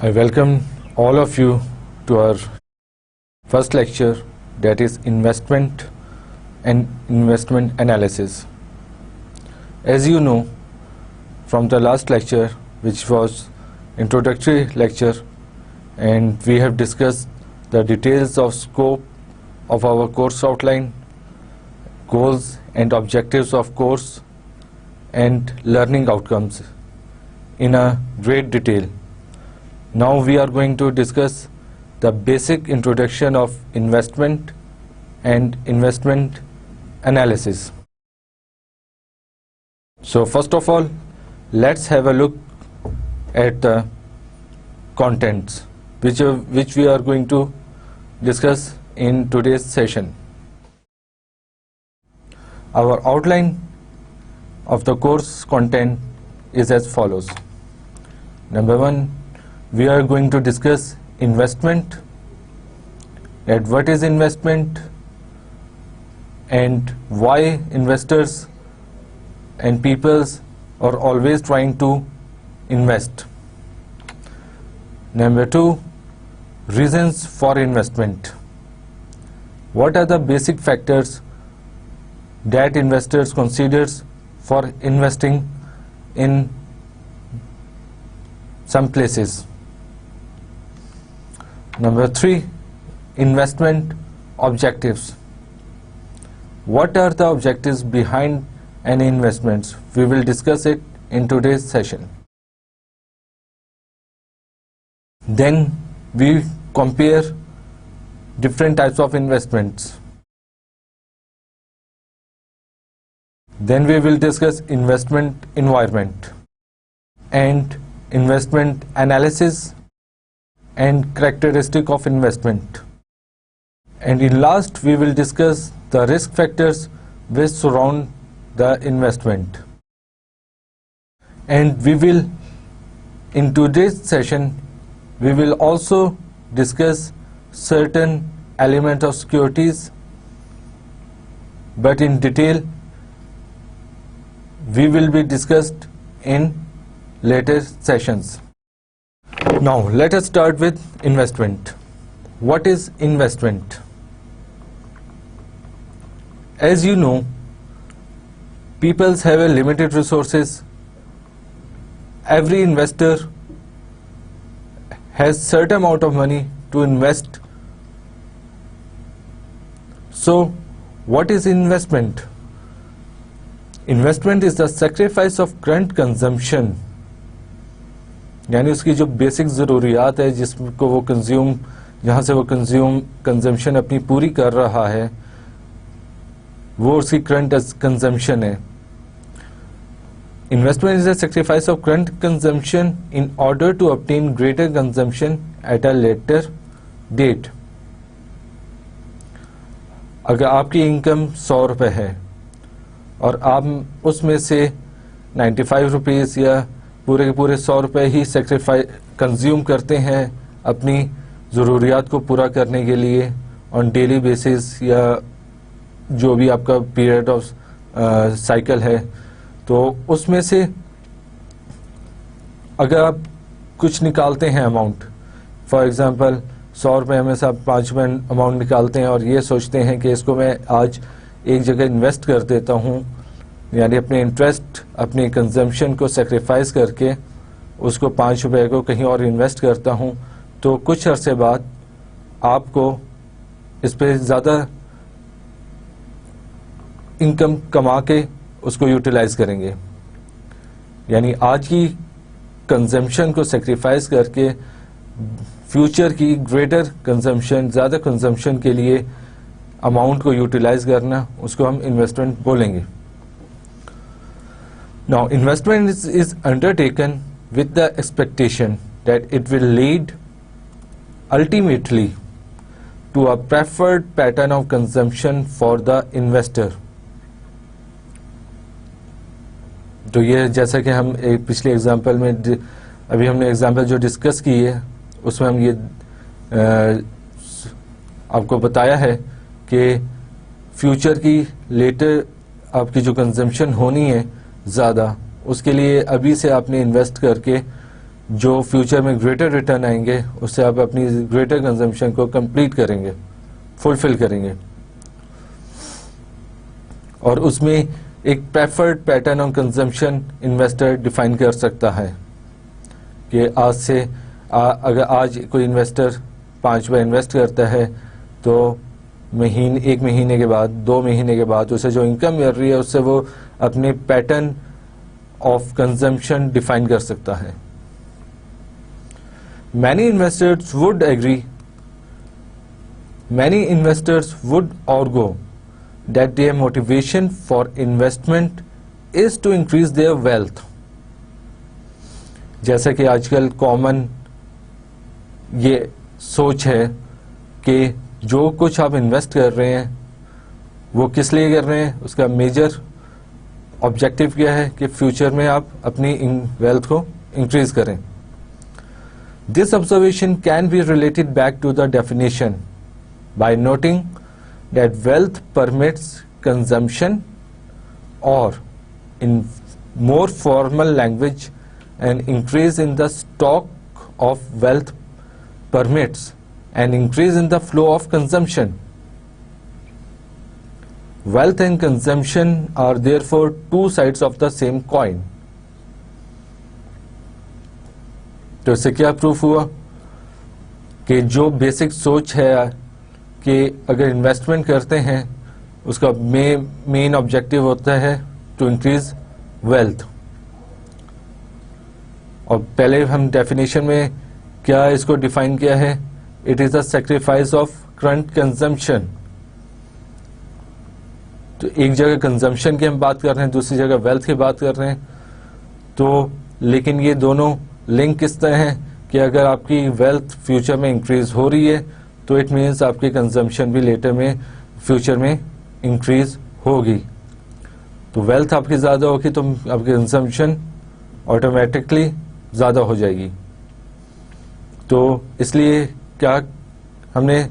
I welcome all of you to our first lecture, that is investment and investment analysis. As you know from the last lecture, which was introductory lecture, and we have discussed the details of scope of our course outline, goals and objectives of course, and learning outcomes in a great detail. Now we are going to discuss the basic introduction of investment and investment analysis. So first of all, let's have a look at the contents which we are going to discuss in today's session. Our outline of the course content is as follows. Number one, we are going to discuss investment, and what is investment and why investors and peoples are always trying to invest. Number two, reasons for investment. What are the basic factors that investors considers for investing in some places? Number three, investment objectives. What are the objectives behind any investments? We will discuss it in today's session. Then we compare different types of investments. Then we will discuss investment environment and investment analysis and characteristic of investment. And in last, we will discuss the risk factors which surround the investment. And we will, in today's session, we will also discuss certain elements of securities, but in detail we will be discussed in later sessions. Now let us start with investment. What is investment? As you know, peoples have a limited resources. Every investor has certain amount of money to invest. So what is investment? Investment is the sacrifice of current consumption, यानी उसकी जो basic ज़रूरियात है जिसको वो consume, जहाँ से वो consumption अपनी पूरी कर रहा है, वो उसकी करंट कंजम्पशन है. Investment is a sacrifice of current consumption in order to obtain greater consumption at a later date. अगर आपकी इनकम 100 रुपये है और आप उसमें से 95 रुपीज़ या पूरे के पूरे 100 रुपये ही कंज्यूम करते हैं अपनी ज़रूरियात को पूरा करने के लिए ऑन डेली बेसिस, या जो भी आपका पीरियड ऑफ साइकिल है, तो उसमें से अगर आप कुछ निकालते हैं अमाउंट, फॉर एग्जांपल 100 रुपये में से आप 5 रुपये अमाउंट निकालते हैं और ये सोचते हैं कि इसको मैं आज एक जगह इन्वेस्ट कर देता हूँ, यानी अपने इंटरेस्ट, अपनी कंजम्पशन को सेक्रीफाइस करके उसको 5 रुपये को कहीं और इन्वेस्ट करता हूँ, तो कुछ अरसे बाद आपको इस पर ज़्यादा इनकम कमा के उसको यूटिलाइज करेंगे. यानी आज की कंजम्पशन को सेक्रीफाइस करके फ्यूचर की ग्रेटर कंजम्पशन, ज़्यादा कंजम्पशन के लिए अमाउंट को यूटिलाइज करना, उसको हम इन्वेस्टमेंट बोलेंगे. Now, investment is undertaken with the expectation that it will lead ultimately to a preferred pattern of consumption for the investor. तो ये जैसा कि हम एक पिछले एग्जांपल में अभी हमने एग्जांपल जो डिस्कस की है उसमें हम ये आपको बताया है कि फ्यूचर की लेटर आपकी जो कंजम्पशन होनी है ज़्यादा, उसके लिए अभी से आपने इन्वेस्ट करके जो फ्यूचर में ग्रेटर रिटर्न आएंगे उससे आप अपनी ग्रेटर कंजम्पशन को कंप्लीट करेंगे, फुलफिल करेंगे। और उसमें एक preferred pattern on consumption investor define कर सकता है कि आज से अगर आज कोई इन्वेस्टर 5 बार इन्वेस्ट करता है तो एक महीने के बाद, 2 महीने के बाद उसे जो इनकम मिल रही है उससे वो अपने पैटर्न ऑफ कंजम्पशन डिफाइन कर सकता है। Many investors would argue that their motivation for investment is to increase their wealth. जैसा कि आजकल कॉमन ये सोच है कि जो कुछ आप इन्वेस्ट कर रहे हैं वो किस लिए कर रहे हैं, उसका मेजर ऑब्जेक्टिव क्या है कि फ्यूचर में आप अपनी वेल्थ को इंक्रीज करें। This observation can be related back to the definition by noting that wealth permits consumption, or in more formal language, an increase in the stock of wealth permits an increase in the flow of consumption. Wealth and consumption are therefore two sides of the same coin. तो इससे क्या proof हुआ कि जो basic सोच है कि अगर इन्वेस्टमेंट करते हैं उसका मेन ऑब्जेक्टिव होता है टू इंक्रीज वेल्थ। और पहले हम डेफिनेशन में क्या इसको डिफाइन किया है, it is the sacrifice of current consumption. तो एक जगह कंजम्पशन की हम बात कर रहे हैं, दूसरी जगह वेल्थ की बात कर रहे हैं। तो लेकिन ये दोनों लिंक किस तरह है कि अगर आपकी वेल्थ फ्यूचर में इंक्रीज हो रही है तो इट मीन्स आपकी कंजम्पशन भी लेटर में फ्यूचर में इंक्रीज होगी। तो वेल्थ आपकी ज़्यादा होगी तो आपकी कंजम्पशन ऑटोमेटिकली ज़्यादा हो जाएगी। तो इसलिए क्या हमने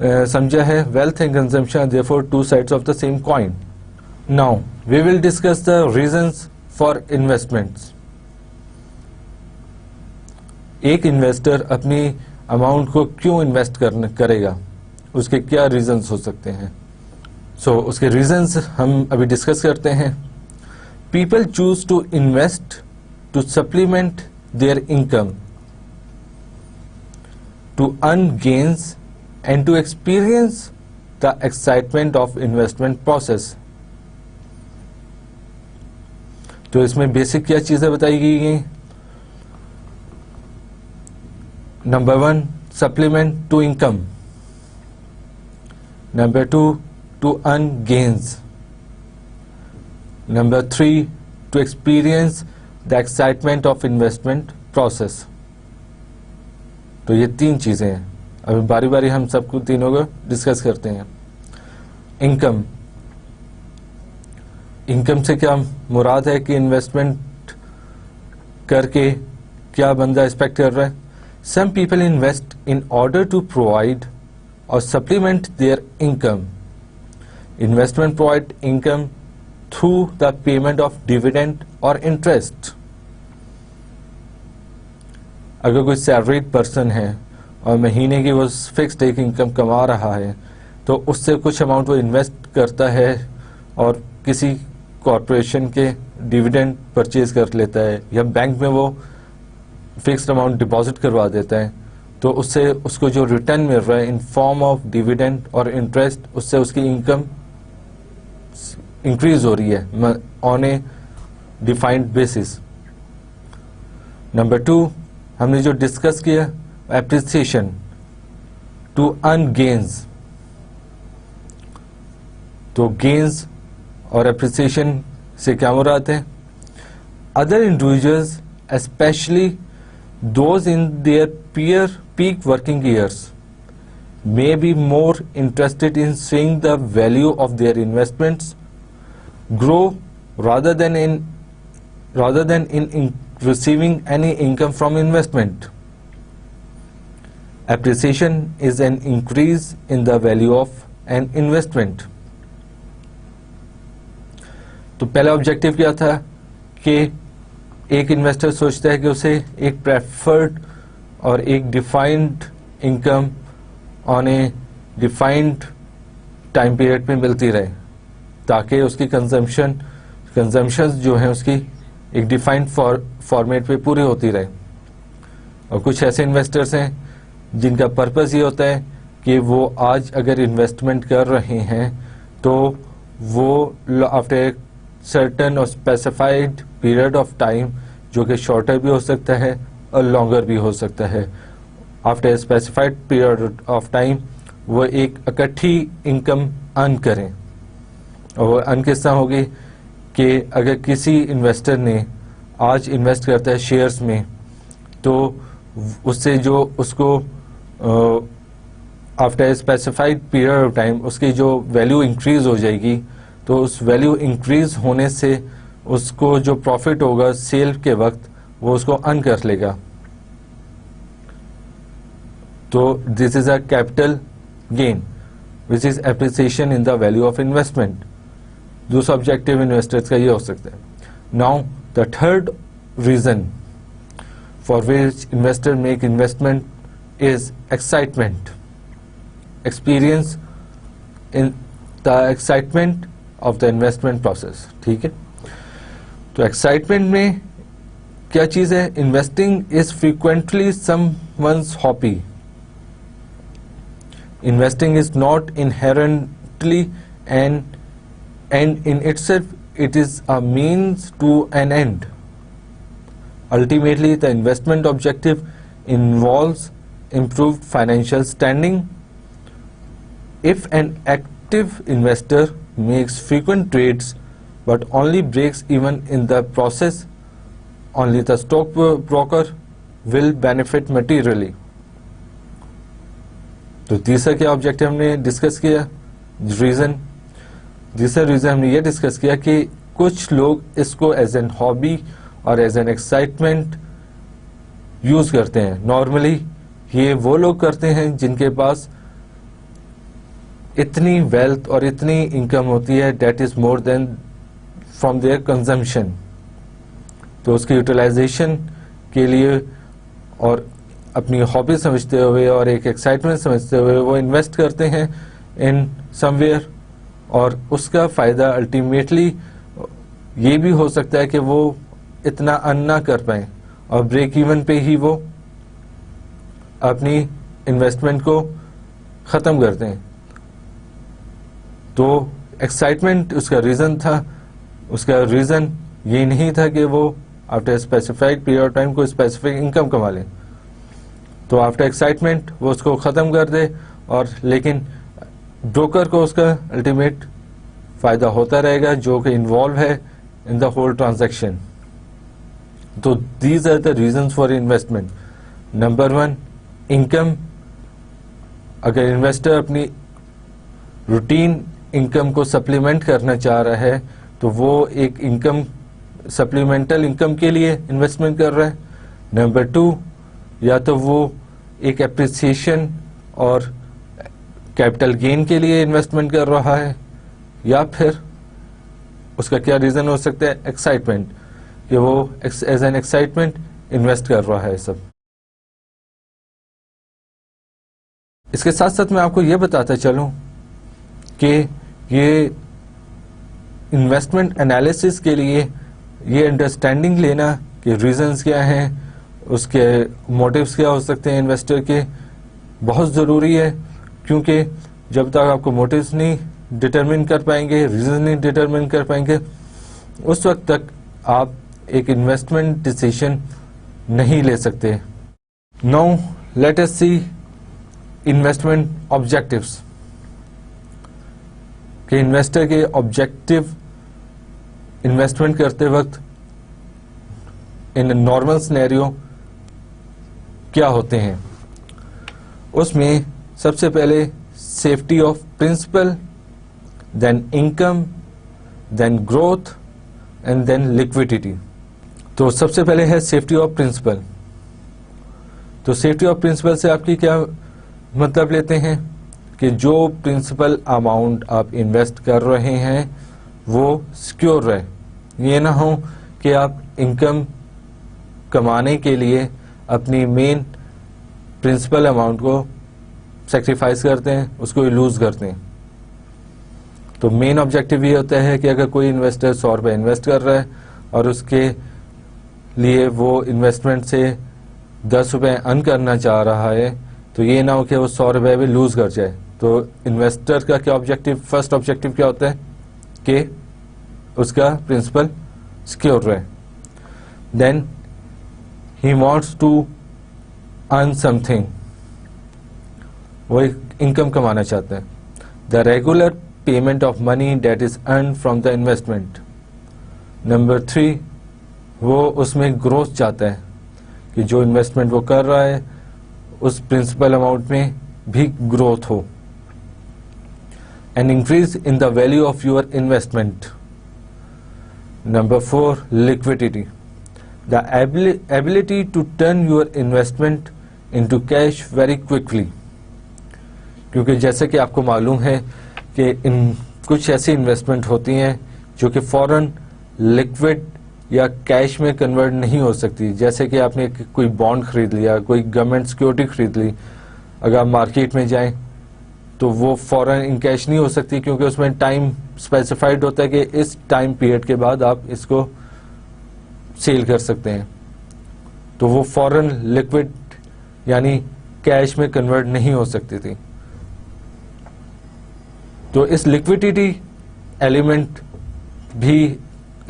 समझा है, wealth and consumption therefore two sides of the same coin. Now we will discuss the reasons for investments. एक इन्वेस्टर अपनी अमाउंट को क्यों इन्वेस्ट करेगा, उसके क्या रीजंस हो सकते हैं। सो उसके रीजंस हम अभी डिस्कस करते हैं। People choose to invest to supplement their income, to earn gains and to experience the excitement of investment process. तो इसमें बेसिक क्या चीजें बताई गई हैं। Number 1, supplement to income. Number 2, to earn gains. Number 3, to experience the excitement of investment process. तो ये 3 चीजें हैं। अभी बारी बारी हम सबको तीनों को डिस्कस करते हैं। इनकम से क्या मुराद है कि इन्वेस्टमेंट करके क्या बंदा एक्सपेक्ट कर रहा है। Some people invest in order to provide or supplement their income. Investment provide income through the payment of dividend or interest. अगर कोई सैलरीड पर्सन है और महीने की वो फिक्स्ड एक इनकम कमा रहा है तो उससे कुछ अमाउंट वो इन्वेस्ट करता है और किसी कॉरपोरेशन के डिविडेंड परचेज कर लेता है या बैंक में वो फिक्स्ड अमाउंट डिपॉजिट करवा देता है, तो उससे उसको जो रिटर्न मिल रहा है इन फॉर्म ऑफ डिविडेंड और इंटरेस्ट, उससे उसकी इनकम इंक्रीज हो रही है on A defined basis. Number 2 हमने जो डिस्कस किया, एप्रिसिएशन टू अर्न गेन्स। तो गेन्स और एप्रिसिएशन से क्या मुराद है। Other individuals especially those in their peak working years may be more interested in seeing the value of their investments grow rather than in rather than in receiving any income from investment. Appreciation is an increase in the value of an investment. तो पहला objective क्या था कि एक investor सोचता है कि उसे एक प्रेफर्ड और एक defined income on A defined time period में मिलती रहे, ताकि उसकी कंजम्पशन जो है उसकी एक डिफाइंड फॉर्मेट पे पूरी होती रहे. और कुछ ऐसे इन्वेस्टर्स हैं जिनका पर्पस ये होता है कि वो आज अगर इन्वेस्टमेंट कर रहे हैं तो वो आफ्टर सर्टेन और स्पेसिफाइड पीरियड ऑफ टाइम, जो कि शॉर्टर भी हो सकता है और लॉन्गर भी हो सकता है, after specified period of time वो एक इकट्ठी इनकम अर्न करें. और वो अर्न किस तरह होगी कि अगर किसी इन्वेस्टर ने आज इन्वेस्ट करता है शेयर्स में, तो उससे जो उसको after specified period of time उसकी जो वैल्यू इंक्रीज हो जाएगी, तो उस वैल्यू इंक्रीज होने से उसको जो प्रॉफिट होगा सेल के वक्त वो उसको अर्न कर लेगा. तो this is a capital gain which is appreciation in the value of investment. दूसरा ऑब्जेक्टिव इन्वेस्टर्स का ये हो सकता है. Now the third reason for which investor make investment is excitement. Experience in the excitement of the investment process. ठीक है, तो excitement में क्या चीज है? Investing is frequently someone's hobby. Investing is not inherently an end in itself. It is a means to an end. Ultimately, the investment objective involves improved financial standing. If an active investor makes frequent trades but only breaks even in the process, only the stockbroker will benefit materially. तो तीसरा क्या objective हमने discuss किया? Reason. तीसरा reason हमने ये discuss किया कि कुछ लोग इसको एज एन हॉबी और एज एन एक्साइटमेंट यूज करते हैं. नॉर्मली ये वो लोग करते हैं जिनके पास इतनी वेल्थ और इतनी इनकम होती है that is more than from their consumption. तो उसकी यूटिलाइजेशन के लिए और अपनी हॉबी समझते हुए और एक एक्साइटमेंट समझते हुए वो इन्वेस्ट करते हैं इन समवेयर, और उसका फायदा अल्टीमेटली ये भी हो सकता है कि वो इतना अर्न ना कर पाए और ब्रेक इवन पे ही वो अपनी इन्वेस्टमेंट को ख़त्म कर दें. तो एक्साइटमेंट उसका रीज़न था. उसका रीज़न ये नहीं था कि वो after specified period of time को स्पेसिफिक इनकम कमा लें. तो आफ्टर एक्साइटमेंट वो उसको ख़त्म कर दे, और लेकिन ब्रोकर को उसका अल्टीमेट फ़ायदा होता रहेगा जो कि इन्वॉल्व है इन द होल ट्रांजैक्शन. तो these are the reasons for investment. Number 1, income. अगर इन्वेस्टर अपनी रूटीन इनकम को सप्लीमेंट करना चाह रहा है तो वो एक इनकम सप्लीमेंटल इनकम के लिए इन्वेस्टमेंट कर रहा है. नंबर 2, या तो वो एक एप्रिसिएशन और कैपिटल गेन के लिए इन्वेस्टमेंट कर रहा है, या फिर उसका क्या रीजन हो सकता है? एक्साइटमेंट, कि वो एज एन एक्साइटमेंट इन्वेस्ट कर रहा है. सब इसके साथ साथ मैं आपको ये बताता चलूं कि ये इन्वेस्टमेंट एनालिसिस के लिए ये अंडरस्टैंडिंग लेना कि रीजंस क्या हैं, उसके मोटिव्स क्या हो सकते हैं इन्वेस्टर के, बहुत ज़रूरी है. क्योंकि जब तक आपको मोटिव्स नहीं डिटरमिन कर पाएंगे, रीजन नहीं डिटरमिन कर पाएंगे, उस वक्त तक आप एक इन्वेस्टमेंट डिसीजन नहीं ले सकते. नाउ लेट अस सी इन्वेस्टमेंट ऑब्जेक्टिव्स. कि इन्वेस्टर के ऑब्जेक्टिव इन्वेस्टमेंट करते वक्त इन नॉर्मल सिनेरियो क्या होते हैं. उसमें सबसे पहले safety of principal, then income, then growth and then liquidity. तो सबसे पहले है सेफ्टी ऑफ प्रिंसिपल। तो सेफ्टी ऑफ प्रिंसिपल से आपकी क्या मतलब लेते हैं कि जो प्रिंसिपल अमाउंट आप इन्वेस्ट कर रहे हैं वो सिक्योर रहे। ये ना हो कि आप इनकम कमाने के लिए अपनी मेन प्रिंसिपल अमाउंट को सेक्रीफाइस करते हैं, उसको लूज करते हैं। तो मेन ऑब्जेक्टिव ये होता है कि अगर कोई इन्वेस्टर 100 रुपये इन्वेस्ट कर रहा है और उसके लिए वो इन्वेस्टमेंट से 10 रुपये अर्न करना चाह रहा है, तो ये ना हो कि वो 100 रुपये भी लूज कर जाए। तो इन्वेस्टर का क्या ऑब्जेक्टिव, फर्स्ट ऑब्जेक्टिव क्या होता है कि उसका प्रिंसिपल सिक्योर रहे। Then he wants to earn something, वो इनकम कमाना चाहते हैं। The regular payment of money that is earn from the investment. Number 3, वो उसमें ग्रोथ चाहता है कि जो इन्वेस्टमेंट वो कर रहा है उस प्रिंसिपल अमाउंट में भी ग्रोथ हो। An increase in the value of your investment. Number 4, liquidity, the ability to turn your investment into cash very quickly. क्योंकि जैसे कि आपको मालूम है कि इन कुछ ऐसी इन्वेस्टमेंट होती हैं जो कि फौरन लिक्विड या कैश में कन्वर्ट नहीं हो सकती। जैसे कि आपने कोई बॉन्ड खरीद लिया, कोई गवर्नमेंट सिक्योरिटी खरीद ली, अगर आप मार्केट में जाएं तो वो फौरन इन कैश नहीं हो सकती, क्योंकि उसमें टाइम स्पेसिफाइड होता है कि इस टाइम पीरियड के बाद आप इसको सेल कर सकते हैं। तो वो फौरन लिक्विड यानी कैश में कन्वर्ट नहीं हो सकती थी। तो इस लिक्विडिटी एलिमेंट भी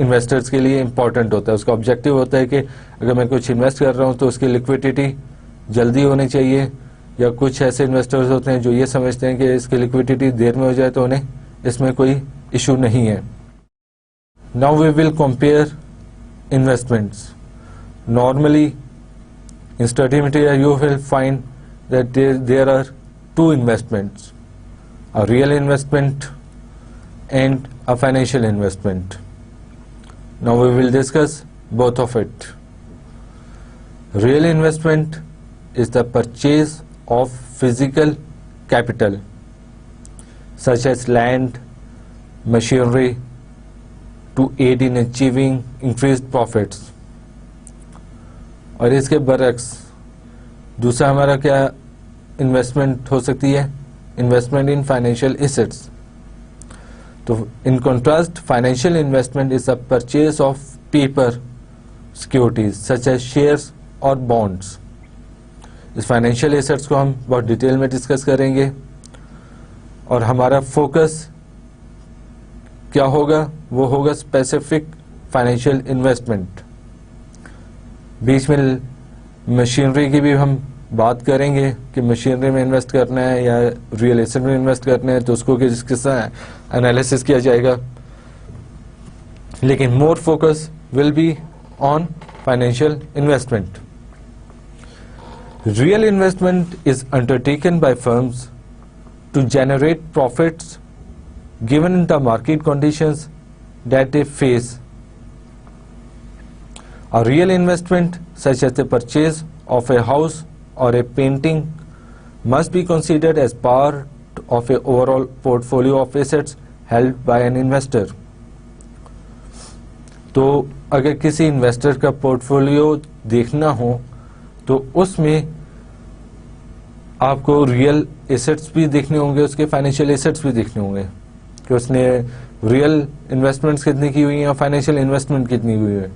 इन्वेस्टर्स के लिए इंपॉर्टेंट होता है। उसका ऑब्जेक्टिव होता है कि अगर मैं कुछ इन्वेस्ट कर रहा हूं तो उसकी लिक्विडिटी जल्दी होनी चाहिए, या कुछ ऐसे इन्वेस्टर्स होते हैं जो ये समझते हैं कि इसकी लिक्विडिटी देर में हो जाए तो उन्हें इसमें कोई इशू नहीं है। Now we will compare investments. Normally in study material you will find that there are 2 investments, a real investment and a financial investment. Now we will discuss both of it. Real investment is the purchase of physical capital such as land, machinery to aid in achieving increased profits. और इसके बरक्स दूसरा हमारा क्या investment हो सकती है, investment इन financial assets. तो in contrast financial investment is the purchase of paper securities such as shares और बॉन्ड्स। इस फाइनेंशियल एसेट्स को हम बहुत डिटेल में डिस्कस करेंगे और हमारा फोकस क्या होगा, वो होगा स्पेसिफिक फाइनेंशियल इन्वेस्टमेंट। बीच में मशीनरी की भी हम बात करेंगे कि मशीनरी में इन्वेस्ट करना है या रियल एस्टेट में इन्वेस्ट करना है, तो उसको किस तरह एनालिसिस किया जाएगा। लेकिन more focus will be on financial investment. Real investment is undertaken by firms to generate profits given the market conditions that they face. A real investment such as the purchase of a house or a painting must be considered as part of a overall portfolio of assets held by an investor. तो अगर किसी investor का portfolio देखना हो तो उसमें आपको real assets भी देखने होंगे, उसके फाइनेंशियल एसेट्स भी देखने होंगे कि उसने रियल इन्वेस्टमेंट्स कितनी की हुई है और फाइनेंशियल इन्वेस्टमेंट कितनी हुई है।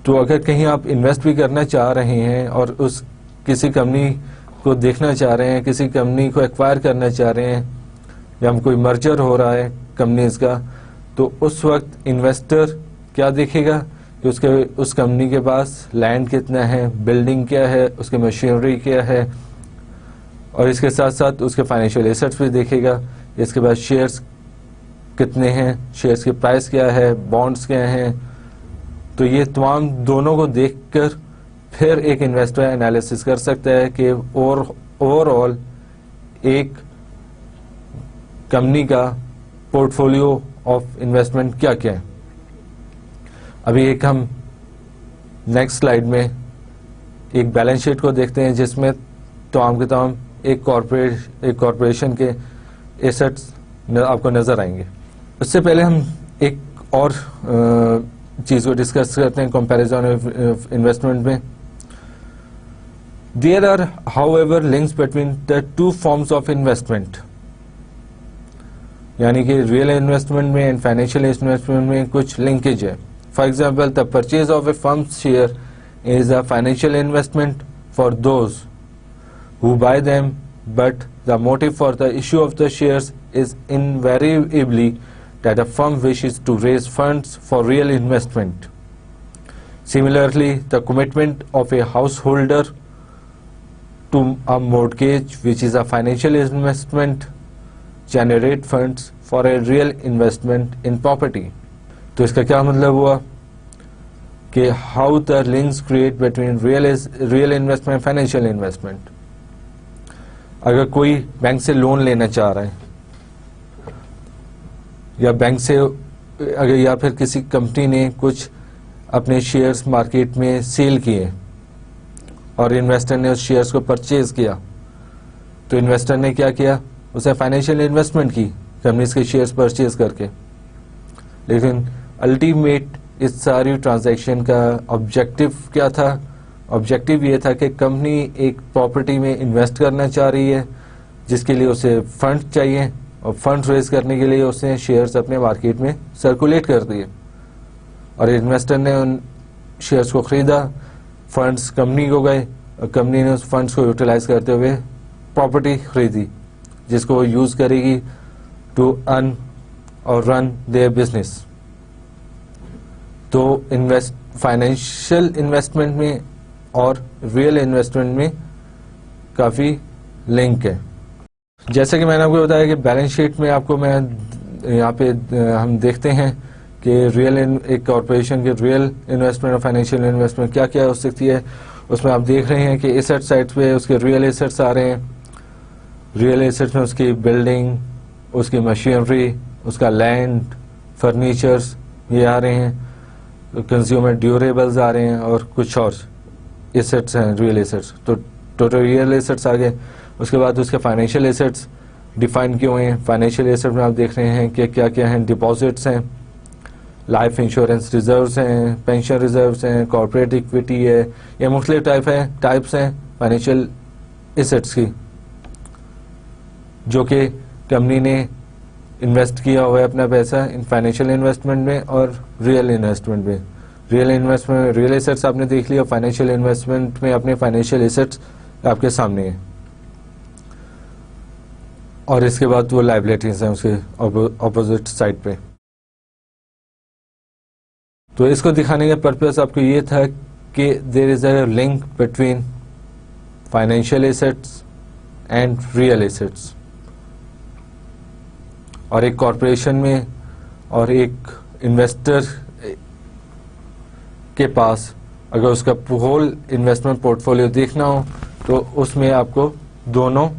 तो अगर कहीं आप इन्वेस्ट भी करना चाह रहे हैं और उस किसी कंपनी को देखना चाह रहे हैं, किसी कंपनी को एक्वायर करना चाह रहे हैं, या कोई मर्जर हो रहा है कंपनीज का, तो उस वक्त इन्वेस्टर क्या देखेगा कि उस कंपनी के पास लैंड कितना है, बिल्डिंग क्या है, उसके मशीनरी क्या है, और इसके साथ साथ उसके फाइनेंशियल एसेट्स भी देखेगा। इसके बाद शेयर्स कितने हैं, शेयर्स की प्राइस क्या है, बॉन्ड्स क्या हैं। तो ये तमाम दोनों को देखकर फिर एक इन्वेस्टर एनालिसिस कर सकता है कि ओवरऑल एक कंपनी का पोर्टफोलियो ऑफ इन्वेस्टमेंट क्या क्या है। अभी एक हम नेक्स्ट स्लाइड में एक बैलेंस शीट को देखते हैं जिसमें तमाम के तमाम एक कॉरपोरेशन के एसेट्स आपको नज़र आएंगे। उससे पहले हम एक और चीज़ को डिस्कस करते हैं कंपैरिजन ऑफ इन्वेस्टमेंट में। There are however links between the two forms of investment, यानी कि रियल इन्वेस्टमेंट में एंड फाइनेंशियल इन्वेस्टमेंट में कुछ लिंकेज है। For example, the purchase of a firm's share is a financial investment for those who buy them, but the motive for the issue of the shares is invariably that a firm wishes to raise funds for real investment. Similarly, the commitment of a householder to a mortgage, which is a financial investment, generate funds for a real investment in property. तो इसका क्या मतलब हुआ कि how the links create between real investment financial investment. अगर कोई bank से loan लेना चाह रहा है या बैंक से अगर या फिर किसी कंपनी ने कुछ अपने शेयर्स मार्केट में सेल किए और इन्वेस्टर ने उस शेयर्स को परचेज किया, तो इन्वेस्टर ने क्या किया, उसे फाइनेंशियल इन्वेस्टमेंट की कंपनीज के शेयर्स परचेज करके। लेकिन अल्टीमेट इस सारी ट्रांजैक्शन का ऑब्जेक्टिव क्या था? ऑब्जेक्टिव ये था कि कंपनी एक प्रॉपर्टी में इन्वेस्ट करना चाह रही है जिसके लिए उसे फंड चाहिए, और फंड रेज करने के लिए उसने शेयर्स अपने मार्केट में सर्कुलेट कर दिए और इन्वेस्टर ने उन शेयर्स को खरीदा, फंड्स कंपनी को गए और कंपनी ने उस फंड्स को यूटिलाइज करते हुए प्रॉपर्टी खरीदी जिसको वो यूज करेगी टू अर्न और रन देयर बिजनेस। तो फाइनेंशियल इन्वेस्टमेंट में और रियल इन्वेस्टमेंट में काफ़ी लिंक है। जैसे कि मैंने आपको बताया कि बैलेंस शीट में आपको मैं यहाँ पे हम देखते हैं कि एक कॉरपोरेशन के रियल इन्वेस्टमेंट और फाइनेंशियल इन्वेस्टमेंट क्या क्या हो सकती है। उसमें आप देख रहे हैं कि एसेट साइड पे उसके रियल एसेट्स आ रहे हैं। रियल एसेट्स में उसकी बिल्डिंग, उसकी मशीनरी, उसका लैंड, फर्नीचर्स ये आ रहे हैं, कंज्यूमर ड्यूरेबल्स आ रहे हैं और कुछ और एसेट्स हैं रियल एसेट्स। तो टोटल रियल एसेट्स आ गए। उसके बाद उसके फाइनेंशियल एसेट्स डिफाइन किए हुए हैं। फाइनेंशियल एसेट में आप देख रहे हैं कि क्या क्या हैं, डिपॉजिट्स हैं, लाइफ इंश्योरेंस रिजर्व्स हैं, पेंशन रिजर्व्स हैं, कॉर्पोरेट इक्विटी है, ये मुख्तलिफ टाइप्स हैं फाइनेंशियल एसेट्स की जो कि कंपनी ने इन्वेस्ट किया हुआ है अपना पैसा इन फाइनेंशियल इन्वेस्टमेंट में और रियल इन्वेस्टमेंट में। रियल इन्वेस्टमेंट में रियल एसेट्स आपने देख लिया, फाइनेंशियल इन्वेस्टमेंट में अपने फाइनेंशियल एसेट्स आपके सामने हैं और इसके बाद वो लायबिलिटीज हैं उसके ऑपोजिट साइड पे। तो इसको दिखाने का पर्पस आपको ये था कि there is a link between financial assets and real assets. और एक कॉरपोरेशन में और एक इन्वेस्टर के पास अगर उसका होल इन्वेस्टमेंट पोर्टफोलियो देखना हो तो उसमें आपको दोनों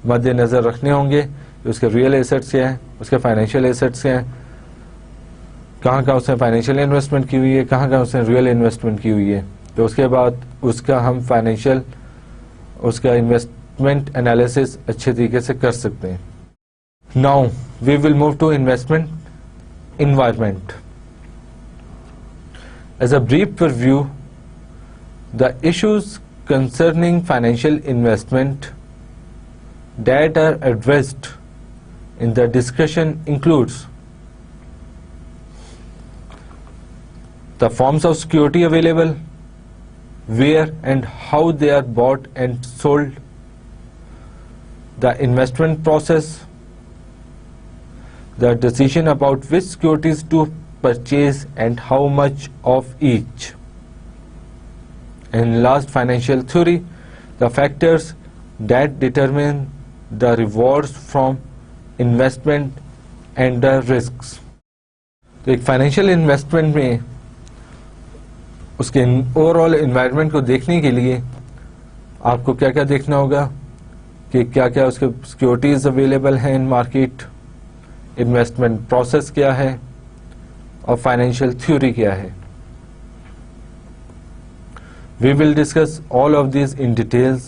मद्देनज़र रखने होंगे कि उसके रियल एसेट्स क्या हैं, उसके फाइनेंशियल एसेट्स क्या हैं, कहाँ कहाँ उसने फाइनेंशियल इन्वेस्टमेंट की हुई है, कहाँ कहाँ उसने रियल इन्वेस्टमेंट की हुई है। तो उसके बाद उसका हम उसका इन्वेस्टमेंट एनालिसिस अच्छे तरीके से कर सकते हैं। Now we will move to investment environment. As a brief preview, the issues concerning financial investment that are addressed in the discussion includes the forms of security available, where and how they are bought and sold, the investment process, the decision about which securities to purchase and how much of each, and last, financial theory, the factors that determine the rewards from investment and the risks. तो एक financial investment में उसके overall environment को देखने के लिए आपको क्या क्या देखना होगा कि क्या क्या उसके सिक्योरिटीज अवेलेबल हैं इन मार्केट, इन्वेस्टमेंट प्रोसेस क्या है और फाइनेंशियल थ्योरी क्या है। We will discuss all of these in details.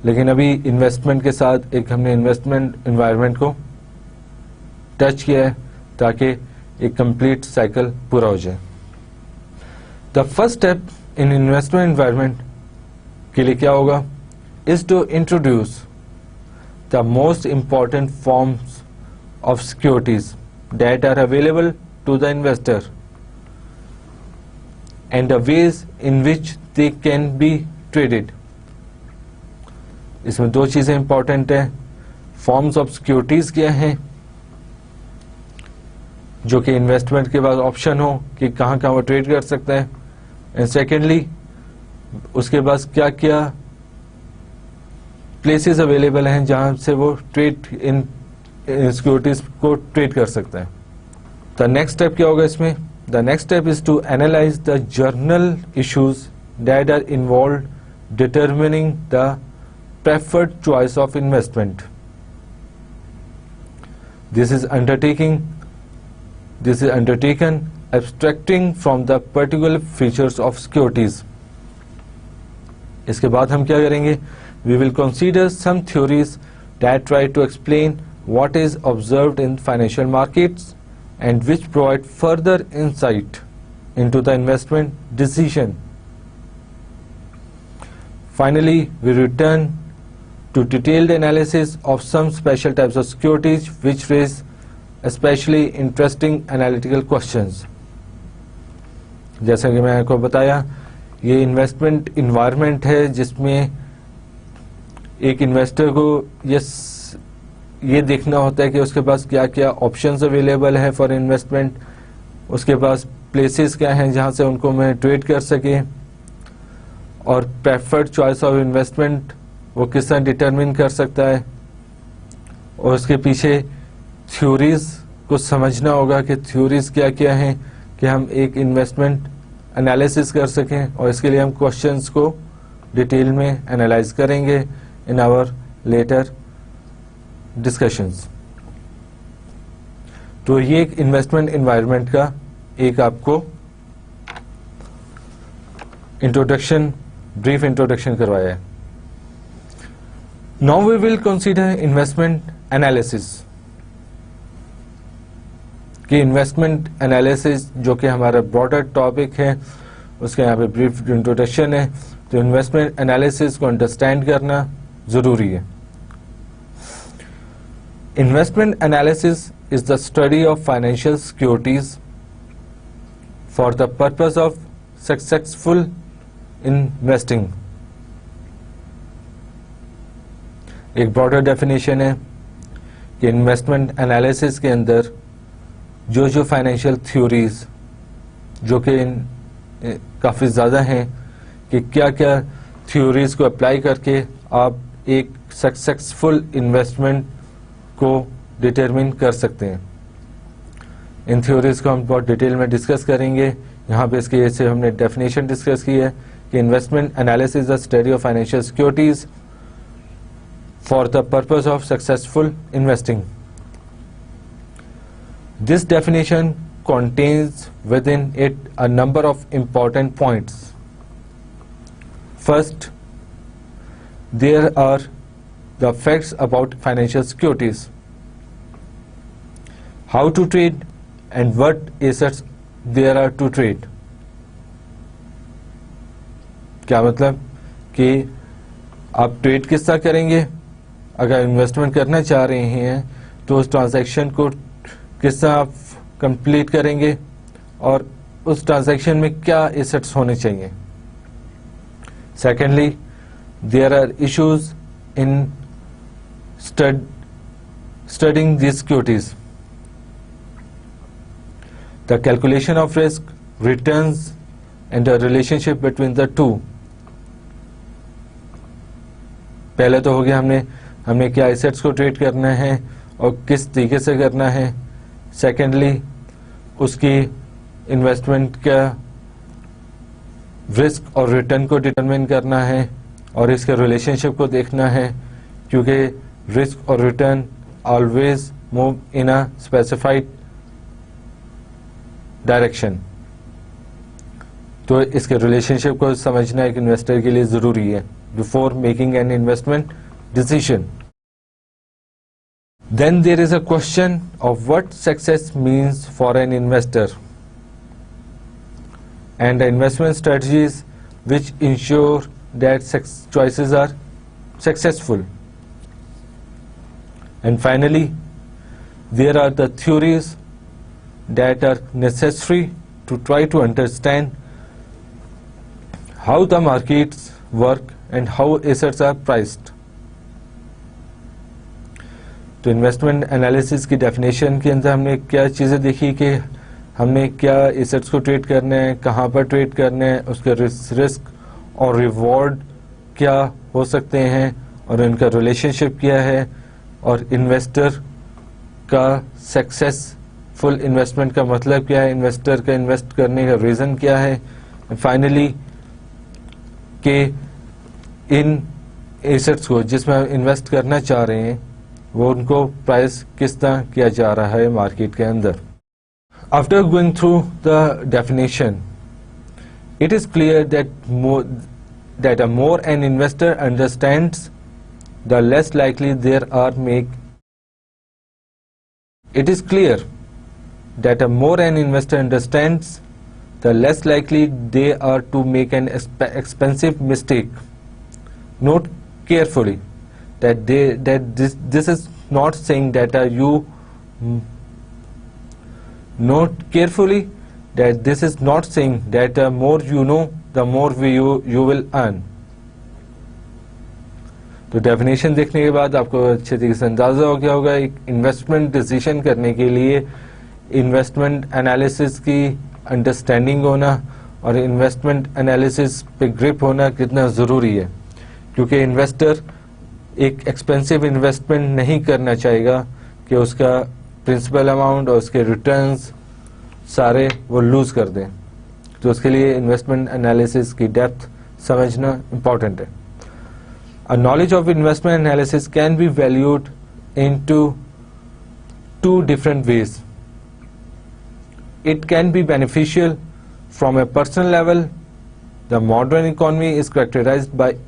लेकिन अभी इन्वेस्टमेंट के साथ एक हमने इन्वेस्टमेंट एनवायरनमेंट को टच किया है ताकि एक कंप्लीट साइकिल पूरा हो जाए. The first step in investment environment के लिए क्या होगा is to introduce the most important forms of securities that are available to the investor and the ways in which they can be traded. इसमें दो चीजें इंपॉर्टेंट हैं. Forms of securities क्या हैं जो कि इन्वेस्टमेंट के बाद ऑप्शन हो कि कहां कहां वो ट्रेड कर सकता है, एंड सेकेंडली उसके पास क्या क्या प्लेसेस अवेलेबल हैं जहां से वो ट्रेड इन सिक्योरिटीज को ट्रेड कर सकता है. द नेक्स्ट स्टेप क्या होगा इसमें? The next step is to analyze the journal issues that are involved determining the preferred choice of investment. This is undertaken abstracting from the particular features of securities. इसके बाद हम क्या करेंगे? We will consider some theories that try to explain what is observed in financial markets and which provide further insight into the investment decision. Finally, we return to detailed analysis of some special types of securities which raise especially interesting analytical questions. जैसा कि मैं आपको बताया, ये investment environment है जिसमें एक investor को ये देखना होता है कि उसके पास क्या क्या ऑप्शंस अवेलेबल है फॉर इन्वेस्टमेंट, उसके पास प्लेसेस क्या हैं जहां से उनको मैं ट्रेड कर सके, और प्रेफर्ड चॉइस ऑफ इन्वेस्टमेंट वो किस तरह डिटरमिन कर सकता है, और उसके पीछे थ्योरीज को समझना होगा कि थ्योरीज क्या क्या हैं कि हम एक इन्वेस्टमेंट एनालिसिस कर सकें, और इसके लिए हम क्वेश्चंस को डिटेल में एनालाइज करेंगे इन आवर लेटर डिस्कशंस. तो ये एक इन्वेस्टमेंट एनवायरनमेंट का एक आपको ब्रीफ इंट्रोडक्शन करवाया है. Now we will consider investment analysis. कि इन्वेस्टमेंट एनालिसिस जो कि हमारा ब्रॉडर टॉपिक है उसके यहाँ पे ब्रीफ इंट्रोडक्शन है. तो इन्वेस्टमेंट एनालिसिस को अंडरस्टैंड करना जरूरी है. Investment analysis is the study of financial securities for the purpose of successful investing. एक broader definition है कि investment analysis के अंदर जो financial theories जो कि काफ़ी ज़्यादा हैं कि क्या क्या theories को apply करके आप एक successful investment को डिटरमिन कर सकते हैं. इन थ्योरीज को हम बहुत डिटेल में डिस्कस करेंगे. यहाँ पे इसके जैसे हमने डेफिनेशन डिस्कस की है कि investment analysis the study of financial securities for the purpose of successful investing. This definition contains within it a number of important points. First, there are the facts about financial securities, how to trade and what assets there are to trade. क्या मतलब कि आप trade किस तरह करेंगे, अगर investment करना चाह रहे हैं तो उस ट्रांजैक्शन को किस तरह आप कंप्लीट करेंगे और उस ट्रांजैक्शन में क्या एसेट्स होने चाहिए. Secondly, there are issues in studying these securities. The calculation of risk, returns and the relationship between the two. पहले तो हो गया हमने क्या एसेट्स को ट्रेड करना है और किस तरीके से करना है. सेकेंडली, उसकी इन्वेस्टमेंट का रिस्क और रिटर्न को डिटरमिन करना है और इसके रिलेशनशिप को देखना है, क्योंकि risk or return always move in a specified direction. तो इसके रिलेशनशिप को समझना एक इन्वेस्टर के लिए ज़रूरी है before making an investment decision. Then there is a question of what success means for an investor and the investment strategies which ensure that choices are successful. And finally, there are the theories that are necessary to try to understand how the markets work and how assets are priced. तो investment analysis की definition के अंदर हमने क्या चीज़ें देखी कि हमने क्या एसेट्स को ट्रेड करना है, कहाँ पर ट्रेड करना है, उसके रिस्क और रिवॉर्ड क्या हो सकते हैं और इनका रिलेशनशिप क्या है और इन्वेस्टर का सक्सेसफुल इन्वेस्टमेंट का मतलब क्या है, इन्वेस्टर का इन्वेस्ट करने का रीज़न क्या है. फाइनली कि इन एसेट्स को जिसमें इन्वेस्ट करना चाह रहे हैं वो उनको प्राइस किस तरह किया जा रहा है मार्केट के अंदर. After going through the definition it is clear that a more an investor understands the less likely there are make. It is clear that a more an investor understands the less likely they are to make an expensive mistake. Note carefully that this is not saying that note carefully that this is not saying that the more you know the more you will earn. तो definition देखने के बाद आपको अच्छे तरीके से अंदाजा हो गया होगा एक इन्वेस्टमेंट डिसीजन करने के लिए इन्वेस्टमेंट एनालिसिस की अंडरस्टैंडिंग होना और इन्वेस्टमेंट एनालिसिस पे ग्रिप होना कितना ज़रूरी है, क्योंकि इन्वेस्टर एक एक्सपेंसिव इन्वेस्टमेंट नहीं करना चाहेगा कि उसका प्रिंसिपल अमाउंट और उसके रिटर्न्स सारे वो लूज़ कर दें. तो उसके लिए इन्वेस्टमेंट एनालिसिस की डेप्थ समझना इम्पॉर्टेंट है. A knowledge of investment analysis can be valued into two different ways. It can be beneficial from a personal level. The modern economy is characterised by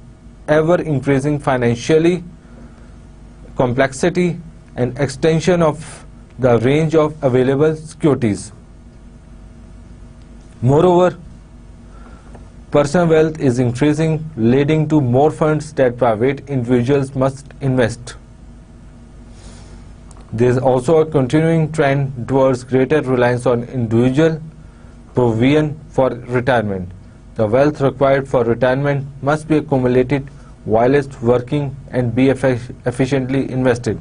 ever increasing financially complexity and extension of the range of available securities. Moreover, personal wealth is increasing, leading to more funds that private individuals must invest. There is also a continuing trend towards greater reliance on individual provision for retirement. The wealth required for retirement must be accumulated whilst working and be efficiently invested.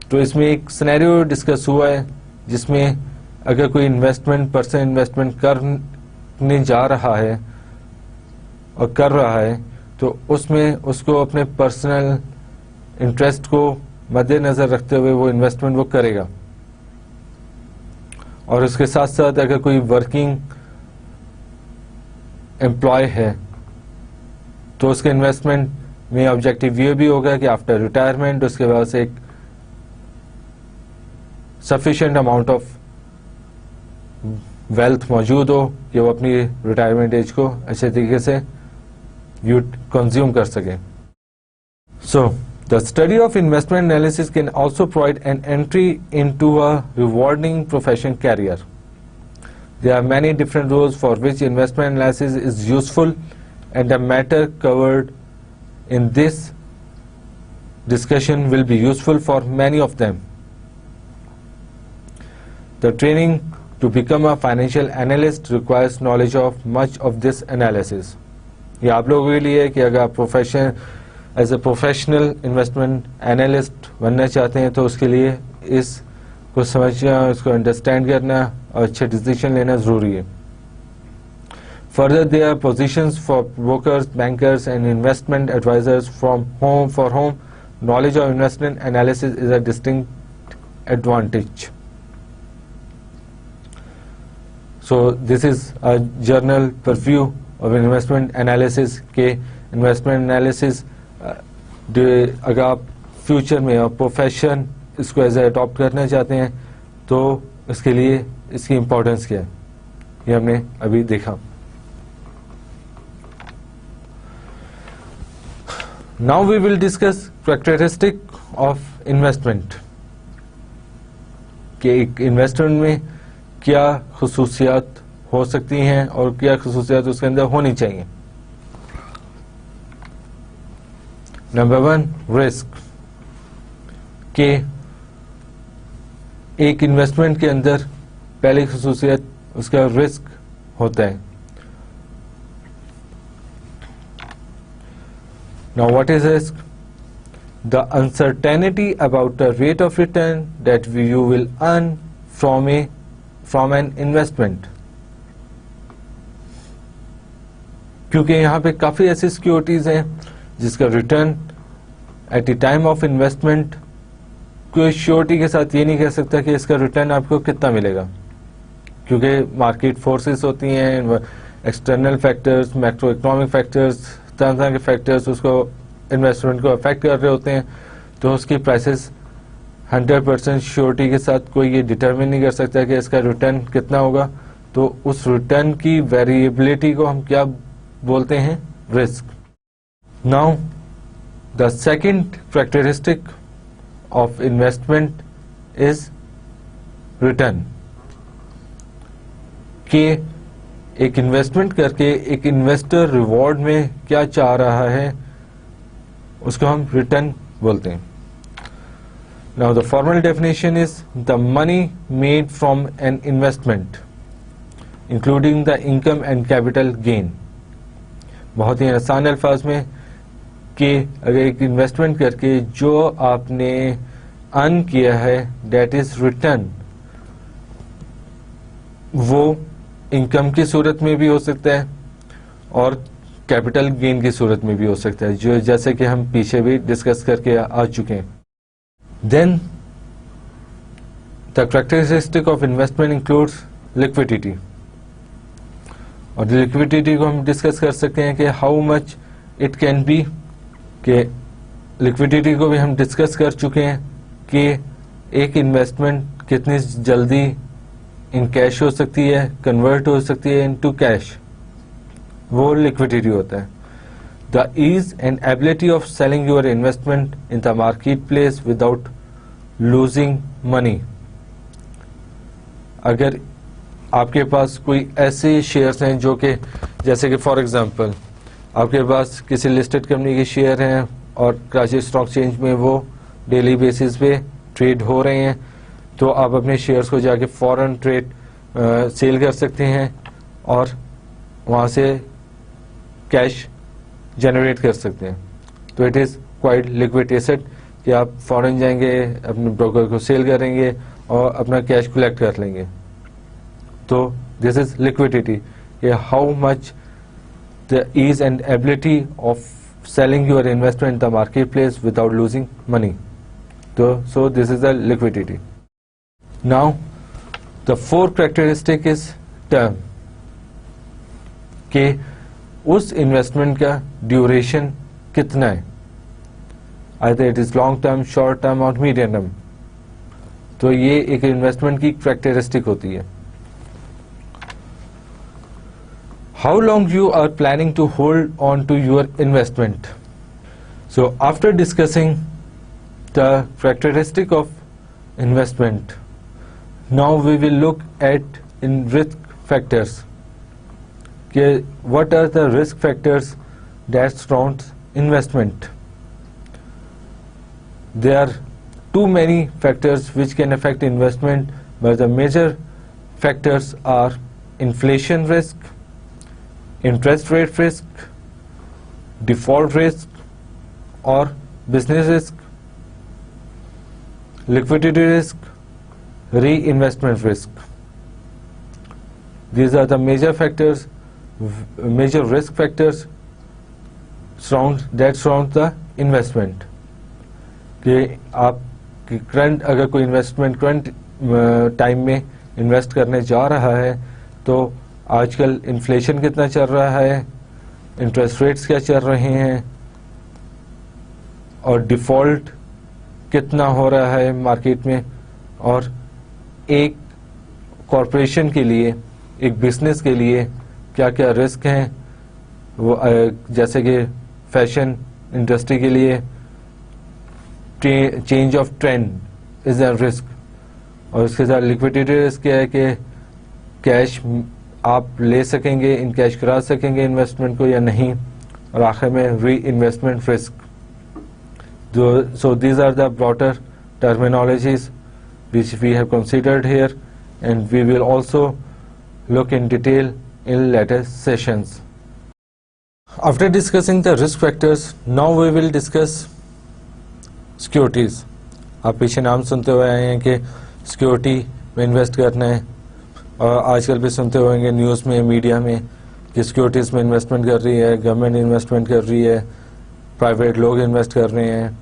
तो इसमें एक scenario discuss हुआ है जिसमें अगर कोई person investment करने जा रहा है और कर रहा है तो उसमें उसको अपने पर्सनल इंटरेस्ट को मद्देनज़र रखते हुए वो इन्वेस्टमेंट वो करेगा. और उसके साथ साथ अगर कोई वर्किंग एम्प्लॉय है तो उसके इन्वेस्टमेंट में ऑब्जेक्टिव ये भी होगा कि आफ्टर रिटायरमेंट उसके बाद से एक सफिशिएंट अमाउंट ऑफ वेल्थ मौजूद हो कि वो अपनी रिटायरमेंट एज को अच्छे तरीके से कंज्यूम कर सके. So the study of investment analysis can also provide an entry into a rewarding professional career. There are many different roles for which investment analysis is useful, and the matter covered in this discussion will be useful for many of them. The training to become a financial analyst requires knowledge of much of this analysis. ये आप लोगों के लिए कि अगर आप as a professional investment analyst बनना चाहते हैं तो उसके लिए इस को समझना, उसको अंडरस्टैंड करना और अच्छे डिसीजन लेना ज़रूरी है. Further there are positions for brokers, bankers and investment advisers for home knowledge of investment analysis is a distinct advantage. So this is a general purview of investment analysis के investment analysis अगर आप future में और profession इसको as adopt करना चाहते हैं तो इसके लिए इसकी इम्पोर्टेंस क्या है. ये हमने अभी देखा। Now we will discuss characteristic of investment, कि एक इन्वेस्टमेंट में क्या खुसूसियात हो सकती हैं और क्या खुसूसियात उसके अंदर होनी चाहिए। नंबर 1, रिस्क, के एक इन्वेस्टमेंट के अंदर पहली खुसूसियत उसका रिस्क होता है। Now what is risk? The uncertainty about the rate of return that you will earn from an investment. क्योंकि यहाँ पे काफ़ी ऐसी सिक्योरिटीज़ हैं जिसका return at the time of investment कोई श्योरिटी के साथ ये नहीं कह सकता कि इसका रिटर्न आपको कितना मिलेगा, क्योंकि मार्केट फोर्सेस होती हैं, external factors, macro economic factors, तरह तरह के फैक्टर्स उसको इन्वेस्टमेंट को अफेक्ट कर रहे होते हैं। तो उसकी प्राइसेस 100% श्योरिटी के साथ कोई ये डिटरमिन नहीं कर सकता कि इसका रिटर्न कितना होगा। तो उस रिटर्न की वेरिएबिलिटी को हम क्या बोलते हैं? Risk. Now the second characteristic of investment is return, कि एक इन्वेस्टमेंट करके एक इन्वेस्टर रिवॉर्ड में क्या चाह रहा है उसको हम रिटर्न बोलते हैं। Now the formal definition is the money made from an investment including the income and capital gain. बहुत ही आसान अल्फाज में कि अगर एक इन्वेस्टमेंट करके जो आपने अर्न किया है दैट इज रिटर्न, वो इनकम की सूरत में भी हो सकता है और कैपिटल गेन की सूरत में भी हो सकता है, जो जैसे कि हम पीछे भी डिस्कस करके आ चुके हैं। Then the characteristic of investment includes liquidity, और लिक्विडिटी को हम डिस्कस कर सकते हैं कि how much it can be, कि लिक्विडिटी को भी हम डिस्कस कर चुके हैं कि एक इन्वेस्टमेंट कितनी जल्दी इन कैश हो सकती है, कन्वर्ट हो सकती है इनटू कैश, वो लिक्विडिटी होता है। The ease and ability of selling your investment in the market place without losing money. अगर आपके पास कोई ऐसे शेयर्स हैं जो कि, जैसे कि फॉर एग्जांपल आपके पास किसी लिस्टेड कंपनी के शेयर हैं और कराची स्टॉक एक्सचेंज में वो डेली बेसिस पे ट्रेड हो रहे हैं, तो आप अपने शेयर्स को जाके फॉरेन ट्रेड सेल कर सकते हैं और वहाँ से कैश जनरेट कर सकते हैं। तो it is quite liquid asset कि आप फॉरेन जाएंगे, अपने ब्रोकर को सेल करेंगे और अपना कैश कलेक्ट कर लेंगे। तो this is liquidity, how much the ease and ability of selling your investment in the marketplace without losing money. So this is the liquidity. Now the fourth characteristic is term, कि उस investment का duration कितना है, either it is long term, short term और medium term। तो ये एक investment की कैरेक्टरिस्टिक होती है। How long you are planning to hold on to your investment? So after discussing the characteristic of investment, now we will look at in risk factors. What are the risk factors that surround investment? There are too many factors which can affect investment, but the major factors are inflation risk, interest rate risk, default risk or business risk, liquidity risk, reinvestment risk. These are the major factors, major risk factors that surround the investment. कि आप current, अगर कोई investment current time में invest करने जा रहा है तो आजकल इन्फ्लेशन कितना चल रहा है, इंटरेस्ट रेट्स क्या चल रहे हैं और डिफ़ॉल्ट कितना हो रहा है मार्केट में। और एक कॉरपोरेशन के लिए एक बिजनेस के लिए क्या क्या रिस्क हैं, वो जैसे कि फैशन इंडस्ट्री के लिए change of trend is a risk, और उसके साथ लिक्विडिटी रिस्क क्या है कि कैश आप ले सकेंगे, इन कैश करा सकेंगे इन्वेस्टमेंट को या नहीं, और आखिर में री investment risk. So these are the broader terminologies which we have considered here, and we will also look in detail in later sessions. After discussing the risk factors, now we will discuss securities. आप पीछे नाम सुनते हुए आए हैं कि security में invest करना है, और आजकल भी सुनते होंगे न्यूज़ में, मीडिया में कि सिक्योरिटीज़ में इन्वेस्टमेंट कर रही है, गवर्नमेंट इन्वेस्टमेंट कर रही है, प्राइवेट लोग इन्वेस्ट कर रहे हैं,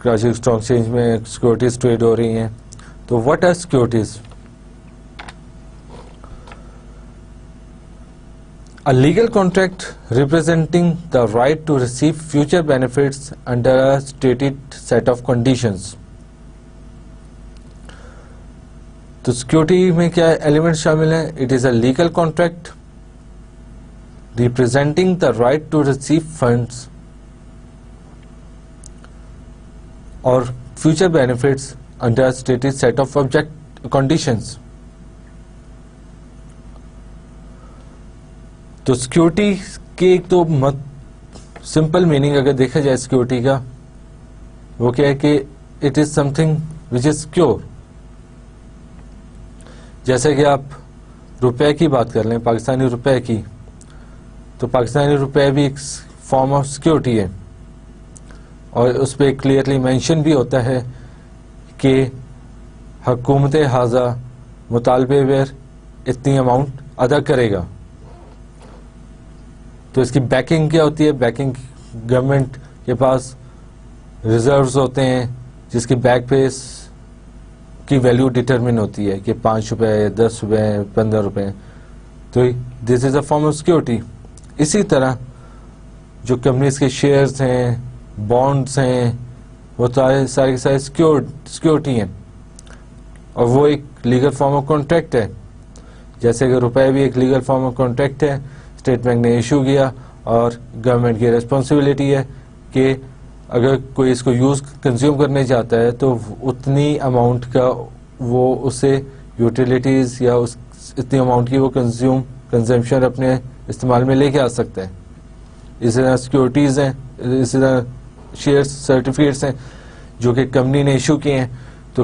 कराची स्टॉक एक्सचेंज में सिक्योरिटीज ट्रेड हो रही हैं. तो what R securities? A legal contract representing the right to receive future benefits under a stated set of conditions. तो सिक्योरिटी में क्या एलिमेंट शामिल हैं? It is a legal contract representing the right to receive funds or future benefits under a stated set of conditions. तो security के एक तो simple meaning अगर देखा जाए सिक्योरिटी का, वो क्या है कि it is something which is secure. जैसे कि आप रुपए की बात कर लें, पाकिस्तानी रुपए की, तो पाकिस्तानी रुपए भी एक फॉर्म ऑफ सिक्योरिटी है, और उस पर क्लियरली मेंशन भी होता है कि हुकूमत हाजा मुतालबे पर इतनी अमाउंट अदा करेगा. तो इसकी बैकिंग क्या होती है? बैकिंग गवर्नमेंट के पास रिजर्व्स होते हैं जिसकी बैक पे की वैल्यू डिटरमिन होती है कि 5 रुपये, 10 रुपये, 15 रुपये. तो this is a form of security. इसी तरह जो कंपनीज के शेयर्स हैं, बॉन्ड्स हैं, वो सारे के सारे सिक्योरिटी हैं, और वो एक लीगल फॉर्म ऑफ कॉन्ट्रैक्ट है. जैसे कि रुपए भी एक लीगल फॉर्म ऑफ कॉन्ट्रैक्ट है, स्टेट बैंक ने इशू किया, और गवर्नमेंट की रिस्पॉन्सिबिलिटी है कि अगर कोई इसको यूज कंज्यूम करने चाहता है तो उतनी अमाउंट का वो उसे यूटिलिटीज या उस इतनी अमाउंट की वो कंजम्पशन अपने इस्तेमाल में लेके आ सकता है. इसी तरह सिक्योरिटीज हैं, इसी तरह शेयर्स सर्टिफिकेट्स हैं जो कि कंपनी ने इशू किए हैं. तो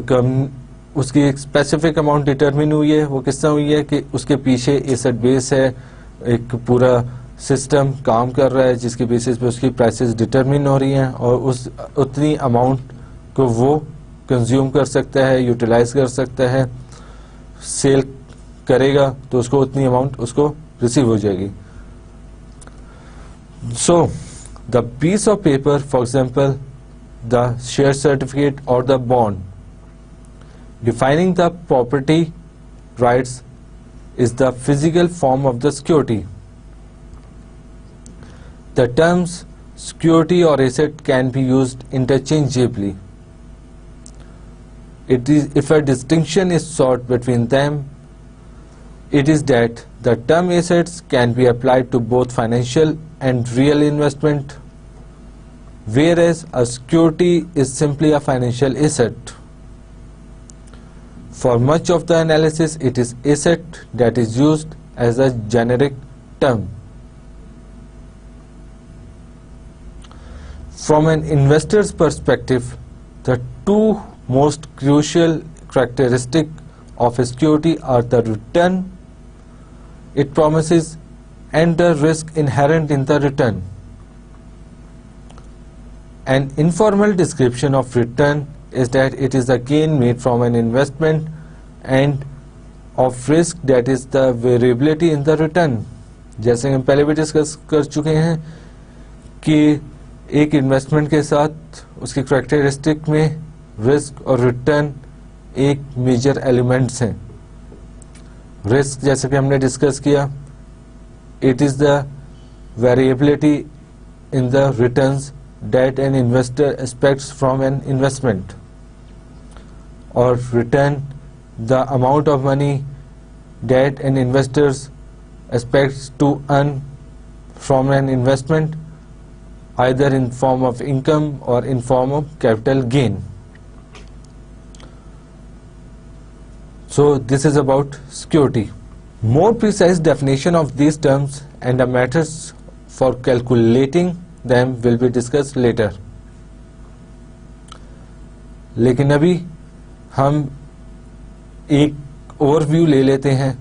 उसकी एक स्पेसिफिक अमाउंट डिटरमिन हुई है. वो किस तरह हुई है कि उसके पीछे एसेट बेस है, एक पूरा सिस्टम काम कर रहा है जिसके बेसिस पे उसकी प्राइसेस डिटरमिन हो रही हैं, और उस उतनी अमाउंट को वो कंज्यूम कर सकता है, यूटिलाइज कर सकता है. सेल करेगा तो उसको उतनी अमाउंट उसको रिसीव हो जाएगी. सो the piece of paper, for example the share certificate or the bond, defining the property rights, is the physical form of the security. The terms security or asset can be used interchangeably. If a distinction is sought between them, it is that the term assets can be applied to both financial and real investment, whereas a security is simply a financial asset. For much of the analysis, it is asset that is used as a generic term. From an investor's perspective, the two most crucial characteristics of a security are the return it promises and the risk inherent in the return. An informal description of return is that it is a gain made from an investment, and of risk that is the variability in the return. जैसे हम पहले भी discuss कर चुके हैं कि एक investment के साथ उसकी करैक्टरिस्टिक में रिस्क और रिटर्न एक मेजर एलिमेंट्स हैं. रिस्क जैसे कि हमने डिस्कस किया, it is the variability in the returns that an investor expects from an investment, or return the amount of money that an investor expects to earn from an investment, either in form of income or in form of capital gain. So this is about security. More precise definition of these terms and the methods for calculating them will be discussed later. लेकिन अभी हम एक overview ले लेते हैं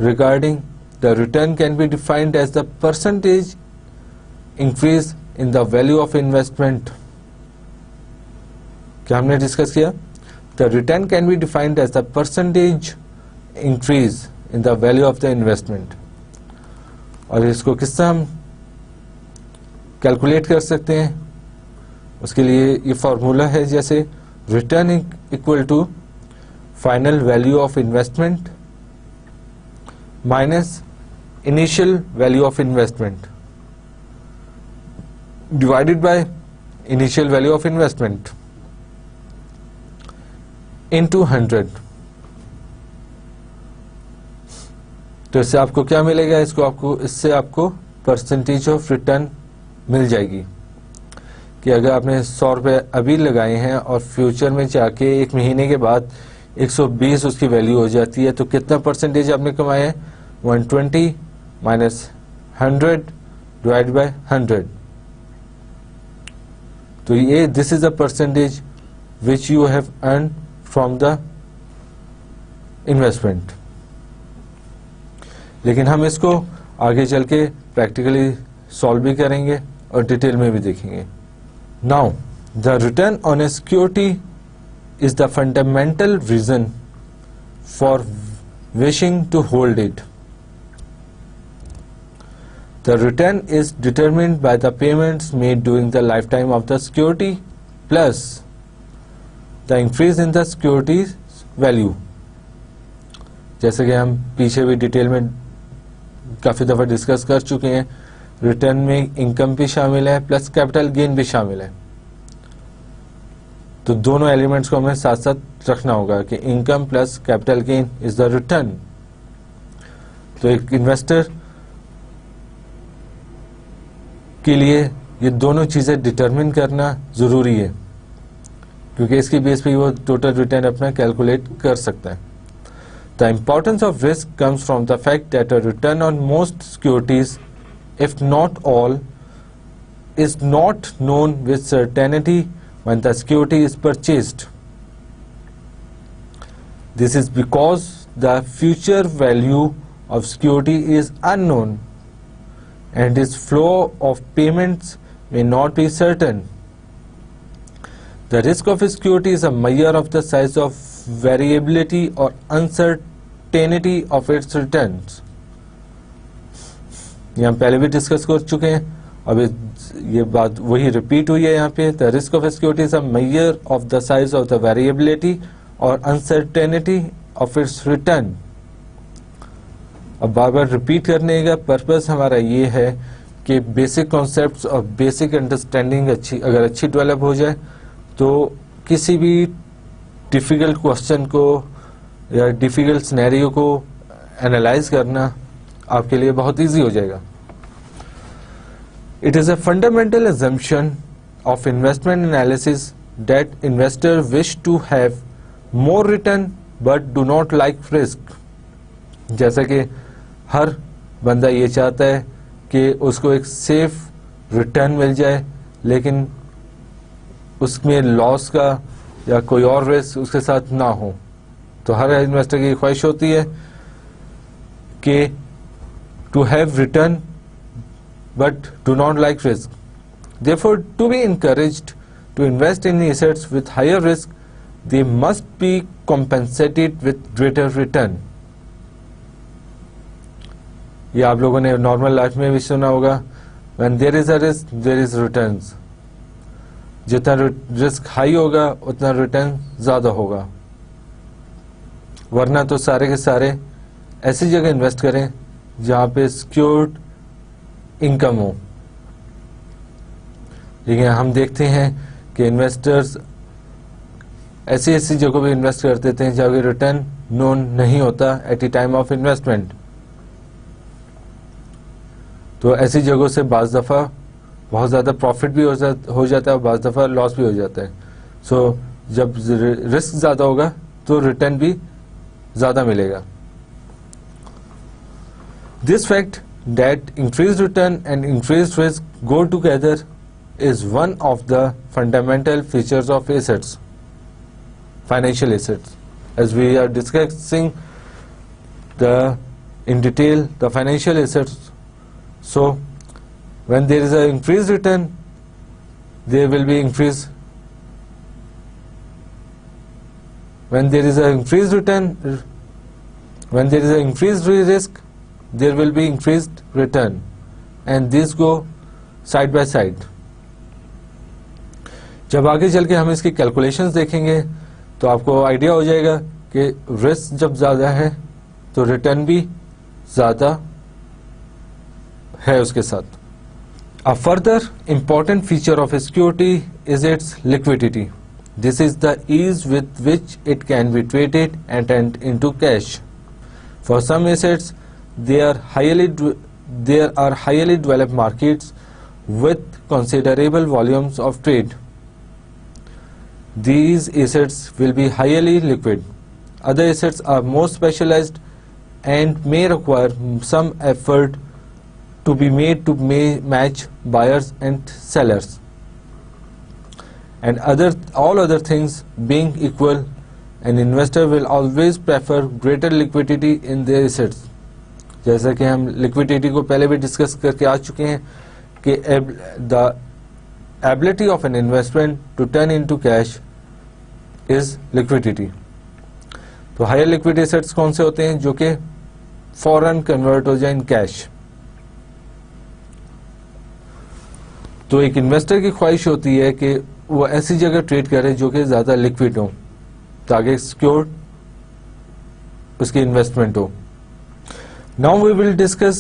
regarding the return can be defined as the percentage increase in the value of investment. क्या हमने discuss किया? The return can be defined as the percentage increase in the value of the investment. और इसको किस तरह हम calculate कर सकते हैं? उसके लिए ये फॉर्मूला है जैसे return equal to final value of investment minus initial value of investment divided by initial value of investment into 100. तो इससे आपको क्या मिलेगा? इससे आपको परसेंटेज ऑफ रिटर्न मिल जाएगी कि अगर आपने 100 रुपये अभी लगाए हैं और फ्यूचर में जाके एक महीने के बाद 120 उसकी वैल्यू हो जाती है, तो कितना परसेंटेज आपने कमाया है? 120 माइनस 100 डिवाइड बाय 100. तो ये this is the percentage which you have earn from the investment. लेकिन हम इसको आगे चल के प्रैक्टिकली सॉल्व भी करेंगे और डिटेल में भी देखेंगे. Now, the return on a security is the fundamental reason for wishing to hold it. The return is determined by the payments made during the lifetime of the security plus the increase in the security's value. जैसे कि हम पीछे भी detail में काफ़ी दफ़ा discuss कर चुके हैं, रिटर्न में इनकम भी शामिल है प्लस कैपिटल गेन भी शामिल है. तो दोनों एलिमेंट्स को हमें साथ साथ रखना होगा कि income plus capital gain is the return. तो एक इन्वेस्टर के लिए ये दोनों चीजें डिटरमिन करना जरूरी है, क्योंकि इसकी बेस पे वो टोटल रिटर्न अपना कैलकुलेट कर सकता है. The importance of risk comes from the fact that a return on most securities, if not all, is not known with certainty when the security is purchased. This is because the future value of security is unknown and its flow of payments may not be certain. The risk of a security is a measure of the size of variability or uncertainty of its returns. ये हम पहले भी discuss कर चुके हैं, अब ये बात वही रिपीट हुई है यहाँ पे. The risk of security is a measure of the size of the variability और अनसर्टेनिटी ऑफ इट्स रिटर्न. अब बार बार रिपीट करने का पर्पस हमारा ये है कि बेसिक कॉन्सेप्ट्स और बेसिक अंडरस्टैंडिंग अगर अच्छी डेवलप हो जाए तो किसी भी डिफिकल्ट क्वेश्चन को या डिफिकल्ट सिनेरियो को एनालाइज करना आपके लिए बहुत इजी हो जाएगा. It is a fundamental assumption of investment analysis that investors wish to have more return but do not like risk. जैसा कि हर बंदा ये चाहता है कि उसको एक सेफ रिटर्न मिल जाए, लेकिन उसमें लॉस का या कोई और रिस्क उसके साथ ना हो. तो हर इन्वेस्टर की ख्वाहिश होती है कि to have return but do not like risk. Therefore, to be encouraged to invest in assets with higher risk, they must be compensated with greater return. ये आप लोगों ने नॉर्मल लाइफ में भी सुना होगा, when there is a risk there is returns. जितना risk high होगा उतना रिटर्न ज्यादा होगा. वरना तो सारे के सारे ऐसी जगह इन्वेस्ट करें जहां पे सिक्योर्ड इनकम हो. लेकिन हम देखते हैं कि इन्वेस्टर्स ऐसी ऐसी जगहों पे इन्वेस्ट कर देते हैं जहाँ पे रिटर्न नोन नहीं होता at the time of investment. तो ऐसी जगहों से बाज़ दफ़ा बहुत ज़्यादा प्रॉफिट भी हो जाता है और बाज़ दफ़ा लॉस भी हो जाता है। सो जब रिस्क ज़्यादा होगा तो रिटर्न भी ज़्यादा मिलेगा। This fact that increased return and increased risk go together is one of the fundamental features of assets, financial assets. As we are discussing in detail the financial assets, so when there is an increased return, there will be increased. When there is an increased return, when there is an increased risk, there will be increased return, and these go side by side. जब आगे चल के हम इसकी calculations देखेंगे तो आपको idea हो जाएगा कि रिस्क जब ज़्यादा है तो रिटर्न भी ज़्यादा है उसके साथ। A further important feature of a security is its liquidity. This is the ease with which it can be traded and turned into cash. For some assets, there are highly developed markets with considerable volumes of trade. These assets will be highly liquid. Other assets are more specialized and may require some effort to be made to match buyers and sellers. And all other things being equal, an investor will always prefer greater liquidity in their assets. जैसा कि हम liquidity को पहले भी discuss करके आ चुके हैं कि the ability of an investment to turn into cash is liquidity. तो हायर लिक्विड एसेट्स कौन से होते हैं जो कि फौरन कन्वर्ट हो जाए इन कैश। तो एक इन्वेस्टर की ख्वाहिश होती है कि वो ऐसी जगह ट्रेड करे जो कि ज्यादा लिक्विड हो ताकि सिक्योर उसकी इन्वेस्टमेंट हो। Now we will discuss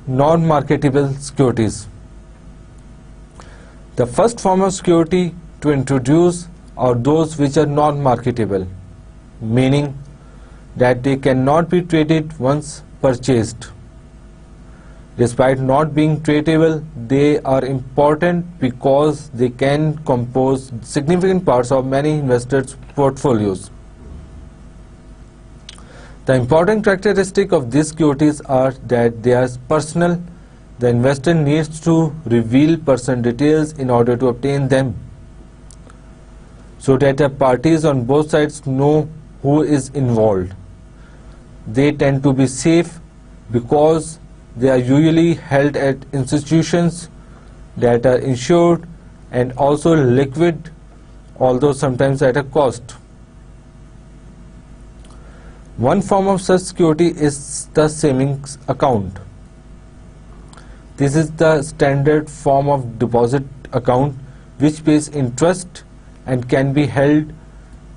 non-marketable securities. The first form of security to introduce are those which are non-marketable, meaning that they cannot be traded once purchased. Despite not being tradable, they are important because they can compose significant parts of many investors' portfolios. The important characteristic of these securities are that they are personal. The investor needs to reveal personal details in order to obtain them, so that the parties on both sides know who is involved. They tend to be safe because they are usually held at institutions that are insured and also liquid, although sometimes at a cost. One form of such security is the savings account. This is the standard form of deposit account which pays interest and can be held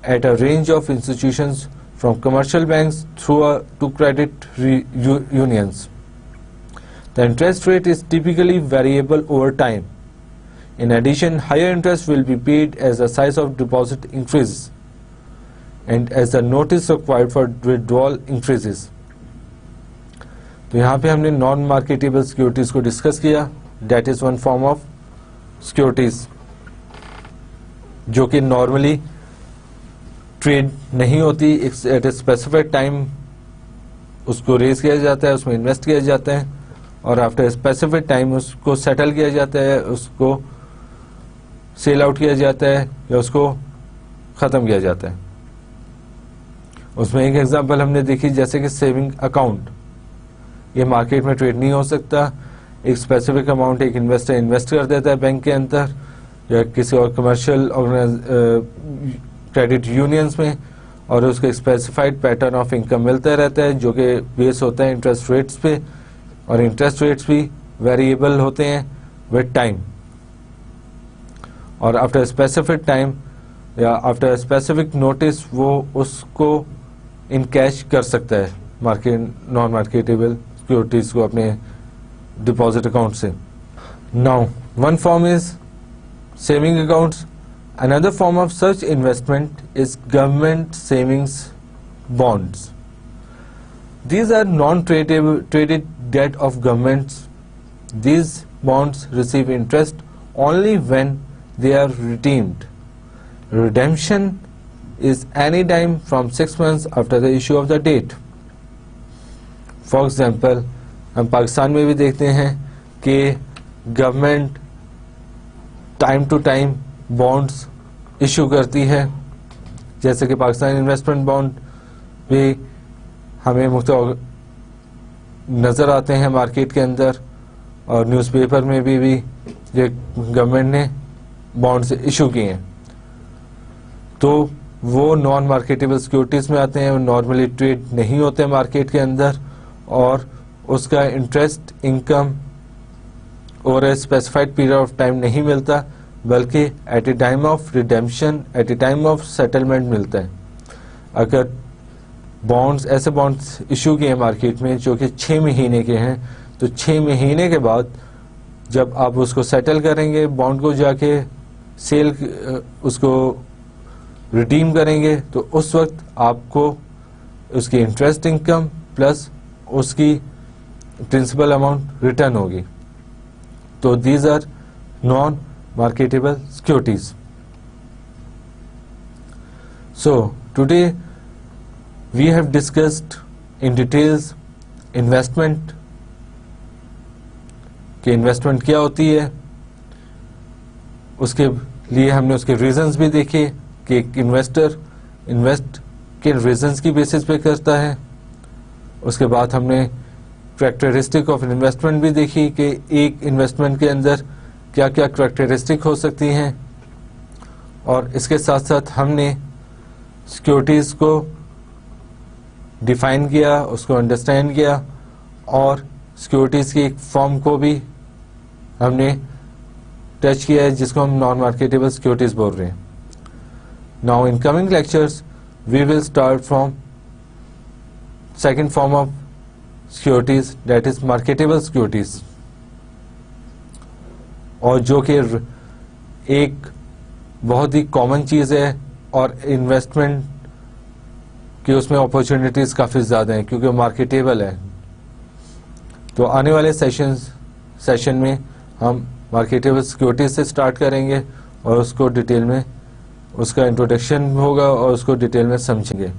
at a range of institutions from commercial banks through to credit unions. The interest rate is typically variable over time. In addition, higher interest will be paid as the size of deposit increases and as the notice required for withdrawal increases. तो यहाँ पे हमने non marketable securities को discuss किया. Debt is one form of securities जो कि normally trade नहीं होती. एट ए स्पेसिफिक टाइम उसको रेज किया जाता है, उसमें इन्वेस्ट किया जाता है और आफ्टर स्पेसिफिक टाइम उसको सेटल किया जाता है, उसको सेल आउट किया जाता है या उसको ख़त्म किया जाता है. उसमें एक एग्जांपल हमने देखी जैसे कि सेविंग अकाउंट. ये मार्केट में ट्रेड नहीं हो सकता. एक स्पेसिफिक अमाउंट एक इन्वेस्टर इन्वेस्ट कर देता है बैंक के अंदर या किसी और कमर्शियल क्रेडिट यूनियंस में और उसको एक स्पेसिफाइड पैटर्न ऑफ इनकम मिलता रहता है जो कि बेस होता है इंटरेस्ट रेट्स पे, और इंटरेस्ट रेट्स भी वेरिएबल होते हैं विद टाइम. और आफ्टर स्पेसिफिक टाइम या आफ्टर स्पेसिफिक नोटिस वो उसको इन कैश कर सकता है मार्केट नॉन मार्केटेबल सिक्योरिटीज को अपने डिपॉजिट अकाउंट से. Now one form is saving accounts. Another form of such investment is government savings bonds. These are non-traded debt of governments. These bonds receive interest only when they are redeemed. Redemption is any time from 6 months after the issue of the date. For example, हम पाकिस्तान में भी देखते हैं कि government time to time bonds issue करती है, जैसे कि पाकिस्तान इन्वेस्टमेंट बॉन्ड भी हमें मुख्तलिफ नज़र आते हैं मार्केट के अंदर, और न्यूज़पेपर में भी ये गवर्नमेंट ने बॉन्ड्स इशू किए हैं। तो वो नॉन मार्केटेबल सिक्योरिटीज़ में आते हैं, वो नॉर्मली ट्रेड नहीं होते मार्केट के अंदर, और उसका इंटरेस्ट इनकम और a specified period of time नहीं मिलता, बल्कि at a time of redemption, at a time of settlement मिलता है। अगर बॉन्ड्स, ऐसे बॉन्ड्स इशू किए मार्केट में जो कि 6 महीने के हैं, तो 6 महीने के बाद जब आप उसको सेटल करेंगे, बॉन्ड को जाके सेल, उसको रिडीम करेंगे, तो उस वक्त आपको उसकी इंटरेस्ट इनकम प्लस उसकी प्रिंसिपल अमाउंट रिटर्न होगी। तो these are non marketable securities. So today we have discussed in details investment, कि इन्वेस्टमेंट क्या होती है, उसके लिए हमने उसके रीजंस भी देखे कि एक इन्वेस्टर इन्वेस्ट के रीजंस की बेसिस पे करता है। उसके बाद हमने करैक्टरिस्टिक ऑफ इन्वेस्टमेंट भी देखी कि एक इन्वेस्टमेंट के अंदर क्या क्या करैक्टरिस्टिक हो सकती हैं, और इसके साथ साथ हमने सिक्योरिटीज़ को डिफाइन किया, उसको अंडरस्टैंड किया, और सिक्योरिटीज़ की एक फॉर्म को भी हमने टच किया है, जिसको हम नॉन मार्केटेबल सिक्योरिटीज़ बोल रहे हैं। Now in coming lectures we will start from second form of securities, that is marketable securities, और जो कि एक बहुत ही कॉमन चीज़ है, और इन्वेस्टमेंट की उसमें अपॉर्चुनिटीज़ काफ़ी ज़्यादा हैं क्योंकि मार्केटेबल है। तो आने वाले सेशन में हम मार्केटेबल सिक्योरिटीज से स्टार्ट करेंगे, और उसको डिटेल में, उसका इंट्रोडक्शन होगा और उसको डिटेल में समझेंगे।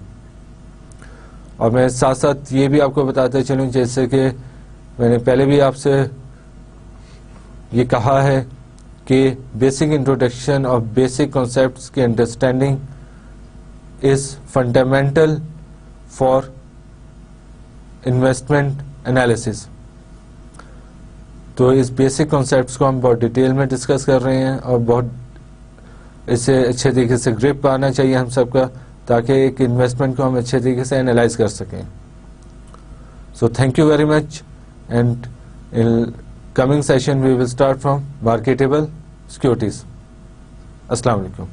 और मैं साथ साथ ये भी आपको बताते चलूँ, जैसे कि मैंने पहले भी आपसे ये कहा है कि basic introduction of basic concepts की understanding is fundamental for investment analysis. तो इस बेसिक कॉन्सेप्ट्स को हम बहुत डिटेल में डिस्कस कर रहे हैं, और बहुत इससे अच्छे तरीके से ग्रिप आना चाहिए हम सबका, ताकि एक इन्वेस्टमेंट को हम अच्छे तरीके से एनालाइज कर सकें। So thank you very much, and in coming session we will start from marketable securities. अस्सलाम वालेकुम।